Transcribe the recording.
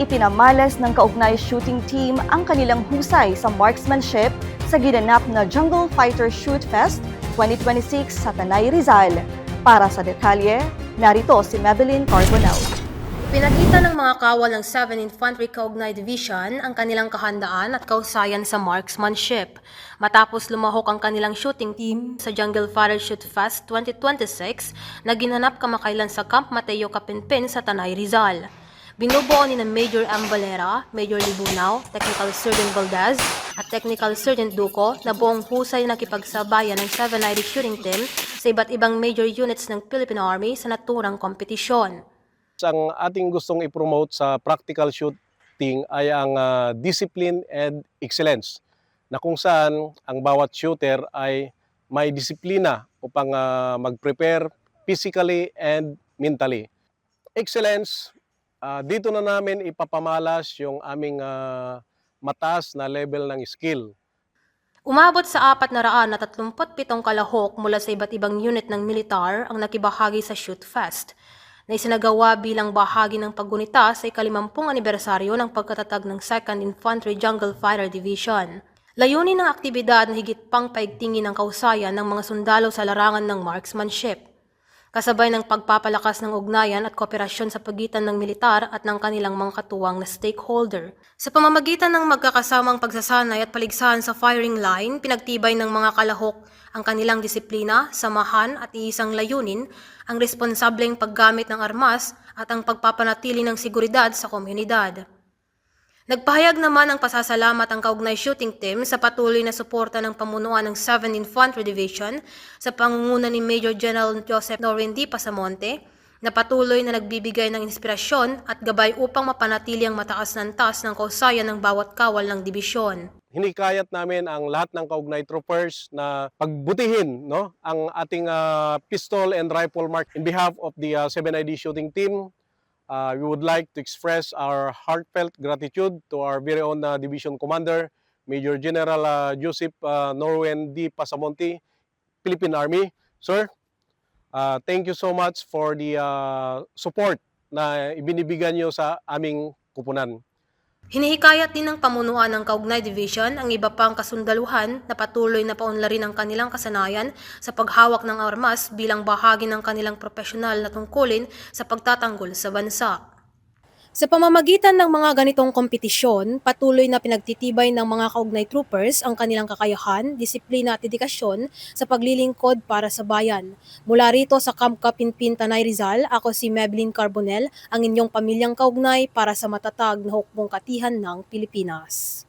Ipinamalas ng kaugnay shooting team ang kanilang husay sa marksmanship sa ginanap na Jungle Fighter Shoot Fest 2026 sa Tanay, Rizal. Para sa detalye, narito si Maybelline Carbonell. Pinakita ng mga kawal ng 7 Infantry Kaugnay Division ang kanilang kahandaan at kausayan sa marksmanship matapos lumahok ang kanilang shooting team sa Jungle Fighter Shoot Fest 2026 na ginanap kamakailan sa Camp Mateo Capinpin sa Tanay, Rizal. Binubuo ni na Major M. Valera, Major Libunaw, Technical Sergeant Valdez at Technical Sergeant Duco na buong husay nakipagsabayan ng 7 Irish shooting team sa iba't ibang major units ng Philippine Army sa naturang kompetisyon. Ang ating gustong i-promote sa practical shooting ay ang discipline and excellence, na kung saan ang bawat shooter ay may disiplina upang mag-prepare physically and mentally. Excellence, dito na namin ipapamalas yung aming mataas na level ng skill. Umabot sa 437 kalahok mula sa iba't ibang unit ng militar ang nakibahagi sa Shoot Fest, na isinagawa bilang bahagi ng paggunita sa ika-50 anibersaryo ng pagkatatag ng 2nd Infantry Jungle Fighter Division. Layunin ng aktibidad na higit pang paigtingin ang kausayan ng mga sundalo sa larangan ng marksmanship, kasabay ng pagpapalakas ng ugnayan at kooperasyon sa pagitan ng militar at ng kanilang mga katuwang na stakeholder. Sa pamamagitan ng magkakasamang pagsasanay at paligsahan sa firing line, pinagtibay ng mga kalahok ang kanilang disiplina, samahan at iisang layunin, ang responsableng paggamit ng armas at ang pagpapanatili ng seguridad sa komunidad. Nagpahayag naman ng pasasalamat ang kaugnay shooting team sa patuloy na suporta ng pamunuan ng 7 Infantry Division sa pangunguna ni Major General Joseph Norwin D. Pasamonte, na patuloy na nagbibigay ng inspirasyon at gabay upang mapanatili ang mataas na antas ng kausayan ng bawat kawal ng dibisyon. Hinikayat namin ang lahat ng kaugnay troopers na pagbutihin ang ating pistol and rifle mark. In behalf of the 7ID shooting team, we would like to express our heartfelt gratitude to our very own division commander, Major General Joseph Norwin D. Pasamonte, Philippine Army. Sir, thank you so much for the support na ibinibigyan nyo sa aming kupunan. Hinihikayat din ng pamunuan ng Kaugnay Division ang iba pang kasundaluhan na patuloy na paunlarin ang kanilang kasanayan sa paghawak ng armas bilang bahagi ng kanilang profesional na tungkulin sa pagtatanggol sa bansa. Sa pamamagitan ng mga ganitong kompetisyon, patuloy na pinagtitibay ng mga kaugnay troopers ang kanilang kakayahan, disiplina at dedikasyon sa paglilingkod para sa bayan. Mula rito sa Camp Capinpin, Tanay, Rizal, ako si Maybelline Carbonell, ang inyong pamilyang kaugnay para sa matatag na hukbong katihan ng Pilipinas.